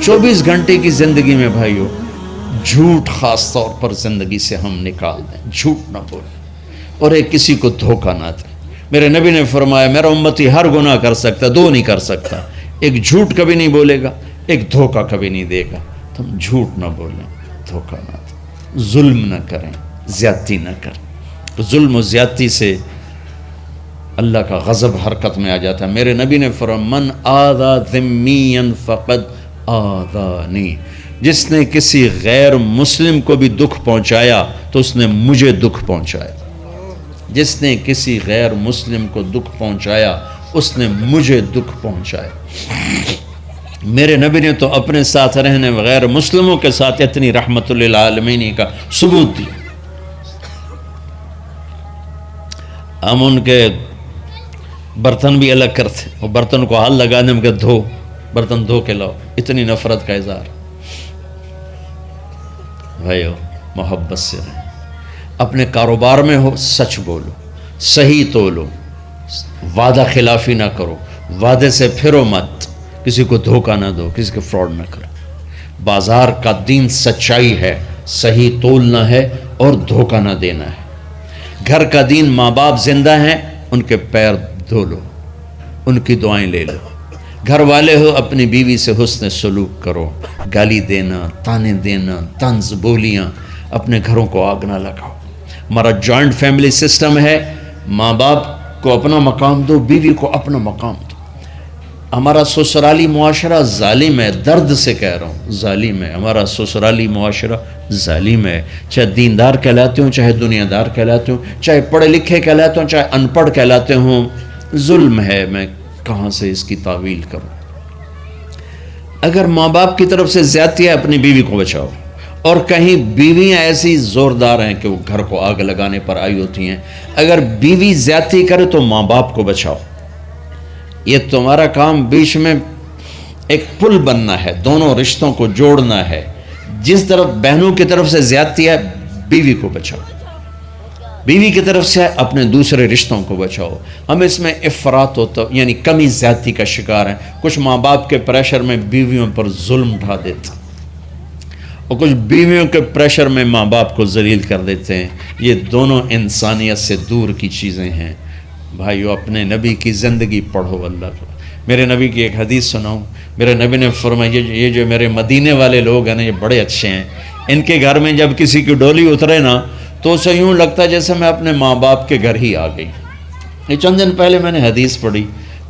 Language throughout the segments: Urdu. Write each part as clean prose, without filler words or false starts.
24 گھنٹے کی زندگی میں بھائیو جھوٹ خاص طور پر زندگی سے ہم نکال دیں، جھوٹ نہ بولیں اور ایک کسی کو دھوکہ نہ دیں۔ میرے نبی نے فرمایا میرا امتی ہر گناہ کر سکتا، دو نہیں کر سکتا، ایک جھوٹ کبھی نہیں بولے گا، ایک دھوکہ کبھی نہیں دے گا۔ تو ہم جھوٹ نہ بولیں، دھوکہ نہ دیں، ظلم نہ کریں، زیادتی نہ کریں۔ ظلم و زیادتی سے اللہ کا غضب حرکت میں آ جاتا ہے۔ میرے نبی نے فرمایا من آذا ذمیا فقد آذانی، جس نے کسی غیر مسلم کو بھی دکھ پہنچایا تو اس نے مجھے دکھ پہنچایا، جس نے کسی غیر مسلم کو دکھ پہنچایا اس نے مجھے دکھ پہنچایا۔ میرے نبی نے تو اپنے ساتھ رہنے غیر مسلموں کے ساتھ اتنی رحمت للعالمین کا ثبوت دیا۔ ہم ان کے برتن بھی الگ کرتے، وہ برتن کو ہاتھ لگانے میں کہ دھو، برتن دھو کے لاؤ، اتنی نفرت کا اظہار۔ بھائیو محبت سے رہیں، اپنے کاروبار میں ہو سچ بولو، صحیح تولو، وعدہ خلافی نہ کرو، وعدے سے پھرو مت، کسی کو دھوکہ نہ دو، کسی کو فراڈ نہ کرو۔ بازار کا دین سچائی ہے، صحیح تولنا ہے اور دھوکہ نہ دینا ہے۔ گھر کا دین ماں باپ زندہ ہیں، ان کے پیر دھو لو، ان کی دعائیں لے لو۔ گھر والے ہو اپنی بیوی سے حسن سلوک کرو، گالی دینا، تانے دینا، طنز بولیاں، اپنے گھروں کو آگ نہ لگاؤ۔ ہمارا جوائنٹ فیملی سسٹم ہے، ماں باپ کو اپنا مقام دو، بیوی کو اپنا مقام دو۔ ہمارا سسرالی معاشرہ ظالم ہے، درد سے کہہ رہا ہوں ظالم ہے، ہمارا سسرالی معاشرہ ظالم ہے، چاہے دیندار کہلاتے ہوں، چاہے دنیا دار کہلاتے ہوں، چاہے پڑھے لکھے کہلاتے ہوں، چاہے ان پڑھ کہلاتے ہوں، ظلم ہے۔ میں کہاں سے اس کی تعویل کروں؟ اگر ماں باپ کی طرف سے زیادتی ہے اپنی بیوی کو بچاؤ، اور کہیں بیویاں ایسی زوردار ہیں کہ وہ گھر کو آگ لگانے پر آئی ہوتی ہیں، اگر بیوی زیادتی کرے تو ماں باپ کو بچاؤ۔ یہ تمہارا کام بیچ میں ایک پل بننا ہے، دونوں رشتوں کو جوڑنا ہے۔ جس طرف بہنوں کی طرف سے زیادتی ہے بیوی کو بچاؤ، بیوی کی طرف سے اپنے دوسرے رشتوں کو بچاؤ۔ ہم اس میں افراط ہوتا یعنی کمی زیادتی کا شکار ہیں۔ کچھ ماں باپ کے پریشر میں بیویوں پر ظلم ڈھا دیتے ہیں، اور کچھ بیویوں کے پریشر میں ماں باپ کو ذلیل کر دیتے ہیں۔ یہ دونوں انسانیت سے دور کی چیزیں ہیں۔ بھائیو اپنے نبی کی زندگی پڑھو اللہ کو۔ میرے نبی کی ایک حدیث سناؤں، میرے نبی نے فرمایا یہ جو میرے مدینے والے لوگ ہیں نا، یہ بڑے اچھے ہیں، ان کے گھر میں جب کسی کی ڈولی اترے نا تو اسے یوں لگتا ہے جیسے میں اپنے ماں باپ کے گھر ہی آ گئی۔ یہ چند دن پہلے میں نے حدیث پڑھی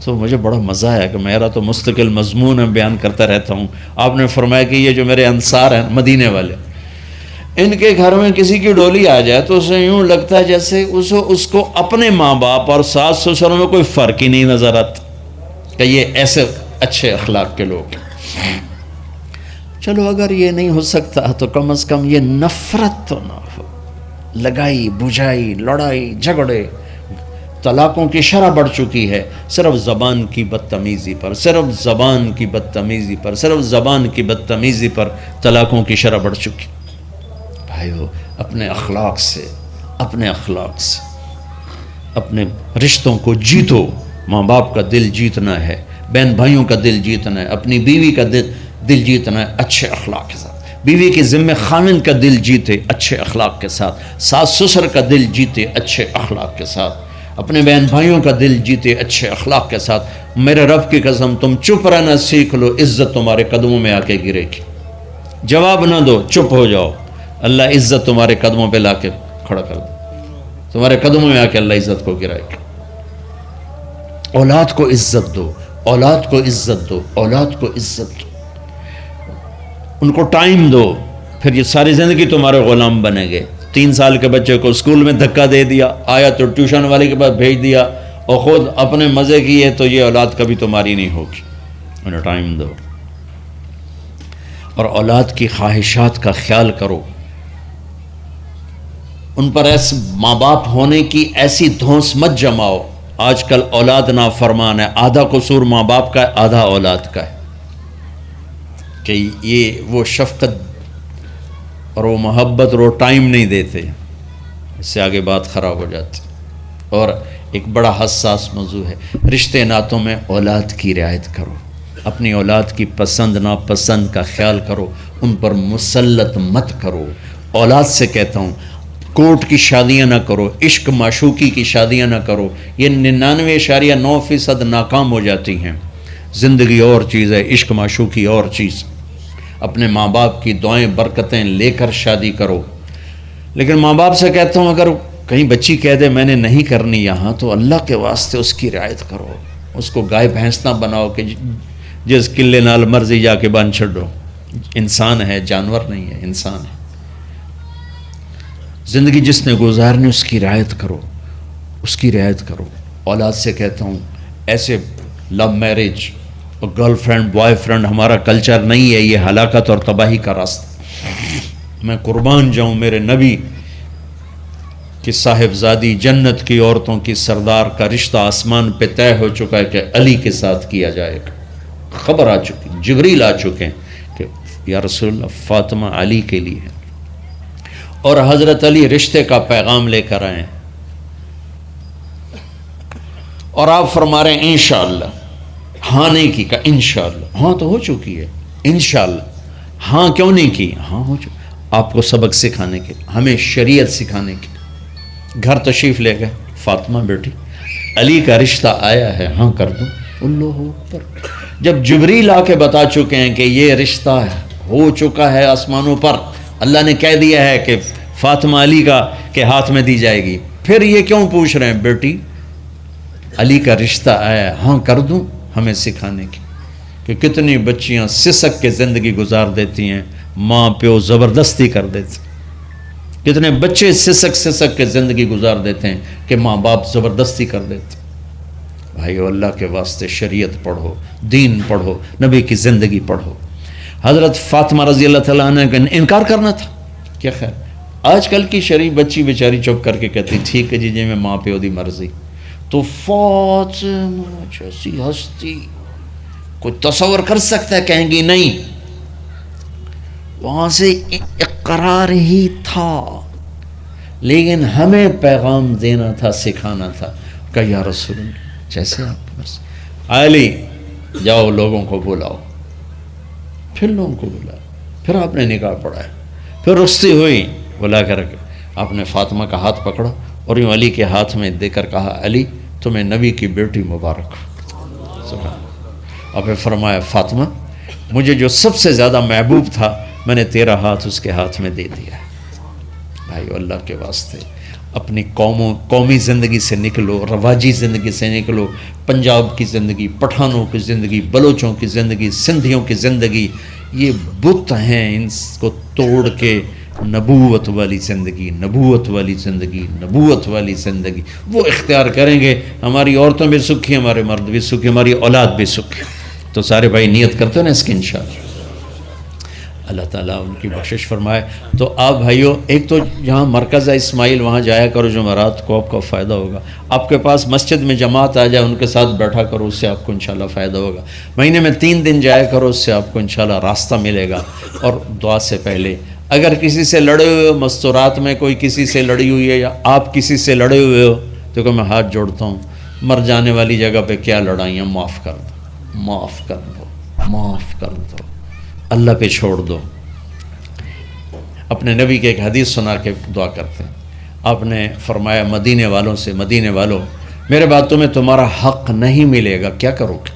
تو مجھے بڑا مزہ آیا کہ میرا تو مستقل مضمون ہے، بیان کرتا رہتا ہوں۔ آپ نے فرمایا کہ یہ جو میرے انصار ہیں مدینے والے، ان کے گھر میں کسی کی ڈولی آ جائے تو اسے یوں لگتا ہے جیسے اس کو اپنے ماں باپ اور ساس سسروں میں کوئی فرق ہی نہیں نظر آتا، کہ یہ ایسے اچھے اخلاق کے لوگ ہیں۔ چلو اگر یہ نہیں ہو سکتا تو کم از کم یہ نفرت تو نہ ہو، لگائی بجھائی، لڑائی جھگڑے، طلاقوں کی شرح بڑھ چکی ہے صرف زبان کی بدتمیزی پر، صرف زبان کی بدتمیزی پر، صرف زبان کی بدتمیزی پر طلاقوں کی شرح بڑھ چکی۔ بھائیو اپنے اخلاق سے اپنے رشتوں کو جیتو۔ ماں باپ کا دل جیتنا ہے، بہن بھائیوں کا دل جیتنا ہے، اپنی بیوی کا دل جیتنا ہے اچھے اخلاق کے ساتھ۔ بیوی کے ذمہ خامن کا دل جیتے اچھے اخلاق کے ساتھ، ساس سسر کا دل جیتے اچھے اخلاق کے ساتھ، اپنے بہن بھائیوں کا دل جیتے اچھے اخلاق کے ساتھ۔ میرے رب کی قسم تم چپ رہنا سیکھ لو، عزت تمہارے قدموں میں آ کے گرے گی۔ جواب نہ دو، چپ ہو جاؤ، اللہ عزت تمہارے قدموں پہ لا کے کھڑا کر دے، تمہارے قدموں میں آ کے اللہ عزت کو گرائے گا۔ اولاد کو عزت دو، اولاد کو عزت دو، اولاد کو عزت دو، ان کو ٹائم دو، پھر یہ ساری زندگی تمہارے غلام بنیں گے۔ 3 سال کے بچے کو اسکول میں دھکا دے دیا، آیا تو ٹیوشن والے کے پاس بھیج دیا، اور خود اپنے مزے کیے، تو یہ اولاد کبھی تمہاری نہیں ہوگی۔ انہیں ٹائم دو، اور اولاد کی خواہشات کا خیال کرو۔ ان پر ایسے ماں باپ ہونے کی ایسی دھونس مت جماؤ۔ آج کل اولاد نافرمان ہے، آدھا قصور ماں باپ کا ہے، آدھا اولاد کا ہے، کہ یہ وہ شفقت اور وہ محبت اور وہ ٹائم نہیں دیتے، اس سے آگے بات خراب ہو جاتی۔ اور ایک بڑا حساس موضوع ہے، رشتے ناتوں میں اولاد کی رعایت کرو، اپنی اولاد کی پسند ناپسند کا خیال کرو، ان پر مسلط مت کرو۔ اولاد سے کہتا ہوں کورٹ کی شادیاں نہ کرو، عشق معشوقی کی شادیاں نہ کرو، یہ 99.9% ناکام ہو جاتی ہیں۔ زندگی اور چیز ہے، عشق معشوقی اور چیز۔ اپنے ماں باپ کی دعائیں برکتیں لے کر شادی کرو۔ لیکن ماں باپ سے کہتا ہوں اگر کہیں بچی کہہ دے میں نے نہیں کرنی یہاں، تو اللہ کے واسطے اس کی رعایت کرو، اس کو گائے بھینس نہ بناؤ کہ جس قلے نال مرضی جا کے بن چھڈو۔ انسان ہے، جانور نہیں ہے، انسان ہے۔ زندگی جس نے گزارنی اس کی رعایت کرو، اس کی رعایت کرو۔ اولاد سے کہتا ہوں ایسے لو میرج اور گرل فرینڈ بوائے فرینڈ ہمارا کلچر نہیں ہے، یہ ہلاکت اور تباہی کا راستہ۔ میں قربان جاؤں میرے نبی کہ صاحبزادی جنت کی عورتوں کی سردار کا رشتہ آسمان پہ طے ہو چکا ہے کہ علی کے ساتھ کیا جائے گا۔ خبر آ چکی، جبریل آ چکے ہیں کہ یا رسول اللہ فاطمہ علی کے لیے ہے، اور حضرت علی رشتے کا پیغام لے کر آئے ہیں، اور آپ فرما رہے ہیں انشاءاللہ۔ ہاں نہیں کی، کہا انشاءاللہ۔ ہاں تو ہو چکی ہے، انشاءاللہ۔ ہاں کیوں نہیں کی؟ ہاں ہو چکی۔ آپ کو سبق سکھانے کے، ہمیں شریعت سکھانے کے۔ گھر تشریف لے گئے، فاطمہ بیٹی علی کا رشتہ آیا ہے، ہاں کر دوں۔ اللہ اکبر۔ جب جبریل آ کے بتا چکے ہیں کہ یہ رشتہ ہو چکا ہے آسمانوں پر، اللہ نے کہہ دیا ہے کہ فاطمہ علی کا کے ہاتھ میں دی جائے گی، پھر یہ کیوں پوچھ رہے ہیں بیٹی علی کا رشتہ آیا ہے، ہاں کر دوں؟ ہمیں سکھانے کی کہ کتنی بچیاں سسک کے زندگی گزار دیتی ہیں، ماں پیو زبردستی کر دیتے، کتنے بچے سسک کے زندگی گزار دیتے ہیں کہ ماں باپ زبردستی کر دیتے۔ بھائیو اللہ کے واسطے شریعت پڑھو، دین پڑھو، نبی کی زندگی پڑھو۔ حضرت فاطمہ رضی اللہ تعالیٰ عنہ کا انکار کرنا تھا، کیا خیر آج کل کی شریف بچی بیچاری چپ کر کے کہتی ٹھیک ہے جی میں ماں پیو دی مرضی۔ تو فاطمہ جیسی ہستی کوئی تصور کر سکتا ہے؟ کہیں گی نہیں، وہاں سے اقرار ہی تھا، لیکن ہمیں پیغام دینا تھا، سکھانا تھا۔ کہ یا رسول اللہ جیسے آپ بس علی جاؤ لوگوں کو بلاؤ، پھر لوگوں کو بلاؤ، پھر آپ نے نکاح پڑھایا، پھر رخصتی ہوئی، بلا کر آپ نے فاطمہ کا ہاتھ پکڑا اور یوں علی کے ہاتھ میں دے کر کہا علی تمہیں نبی کی بیٹی مبارک۔ اور پھر فرمایا فاطمہ مجھے جو سب سے زیادہ محبوب تھا میں نے تیرا ہاتھ اس کے ہاتھ میں دے دیا۔ بھائی اللہ کے واسطے اپنی قومی زندگی سے نکلو، رواجی زندگی سے نکلو، پنجاب کی زندگی، پٹھانوں کی زندگی، بلوچوں کی زندگی، سندھیوں کی زندگی، یہ بت ہیں، ان کو توڑ کے نبوت والی زندگی، نبوت والی زندگی، نبوت والی زندگی وہ اختیار کریں گے، ہماری عورتوں بھی سکھی، ہمارے مرد بھی سکھی، ہماری اولاد بھی سکھی۔ تو سارے بھائی نیت کرتے ہیں نا اس کی انشاءاللہ، اللہ تعالیٰ ان کی بخشش فرمائے۔ تو آپ بھائیوں ایک تو جہاں مرکز ہے اسماعیل وہاں جایا کرو، جمعرات کو آپ کو فائدہ ہوگا۔ آپ کے پاس مسجد میں جماعت آ جائے ان کے ساتھ بیٹھا کرو، اس سے آپ کو انشاءاللہ فائدہ ہوگا۔ مہینے میں 3 دن جایا کرو، اس سے آپ کو انشاءاللہ راستہ ملے گا۔ اور دعا سے پہلے اگر کسی سے لڑے ہوئے ہو، مستورات میں کوئی کسی سے لڑی ہوئی ہے یا آپ کسی سے لڑے ہوئے ہو، تو کہ میں ہاتھ جوڑتا ہوں، مر جانے والی جگہ پہ کیا لڑائیاں، معاف کر دو، معاف کر دو، معاف کر دو، اللہ پہ چھوڑ دو۔ اپنے نبی کے ایک حدیث سنا کے دعا کرتے ہیں، آپ نے فرمایا مدینے والوں سے، مدینے والوں میرے بعد تمہیں تمہارا حق نہیں ملے گا، کیا کرو گے؟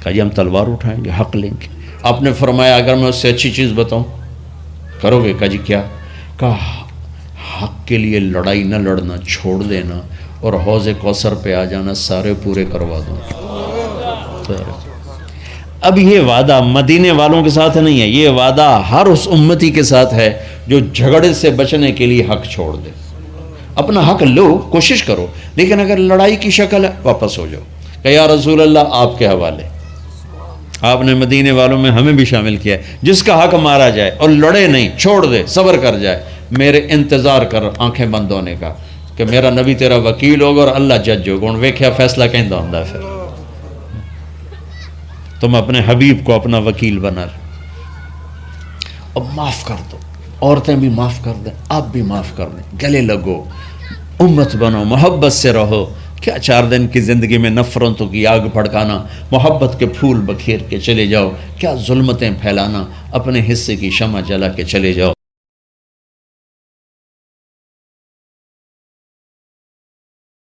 کہا جی ہم تلوار اٹھائیں گے، حق لیں گے۔ آپ نے فرمایا اگر میں اس سے اچھی چیز بتاؤں کرو گے؟ کہا جی کیا؟ کہا حق کے لیے لڑائی نہ لڑنا، چھوڑ دینا اور حوض کوثر پہ آ جانا، سارے پورے کروا دوں۔ اب یہ وعدہ مدینے والوں کے ساتھ نہیں ہے، یہ وعدہ ہر اس امتی کے ساتھ ہے جو جھگڑے سے بچنے کے لیے حق چھوڑ دے۔ اپنا حق لو، کوشش کرو، لیکن اگر لڑائی کی شکل ہے واپس ہو جاؤ کہ یا رسول اللہ آپ کے حوالے۔ آپ نے مدینے والوں میں ہمیں بھی شامل کیا ہے، جس کا حق مارا جائے اور لڑے نہیں، چھوڑ دے، صبر کر جائے، میرے انتظار کر آنکھیں بند ہونے کا کہ میرا نبی تیرا وکیل ہوگا اور اللہ جج ہوگا، ان ویکھیا فیصلہ کہندا ہوندا ہے۔ پھر تم اپنے حبیب کو اپنا وکیل بنا اب معاف کر دو، عورتیں بھی معاف کر دیں، آپ بھی معاف کر دیں، گلے لگو، امت بنو، محبت سے رہو کیا 4 دن کی زندگی میں نفرتوں کی آگ بھڑکانا، محبت کے پھول بکھیر کے چلے جاؤ، کیا ظلمتیں پھیلانا، اپنے حصے کی شمع جلا کے چلے جاؤ۔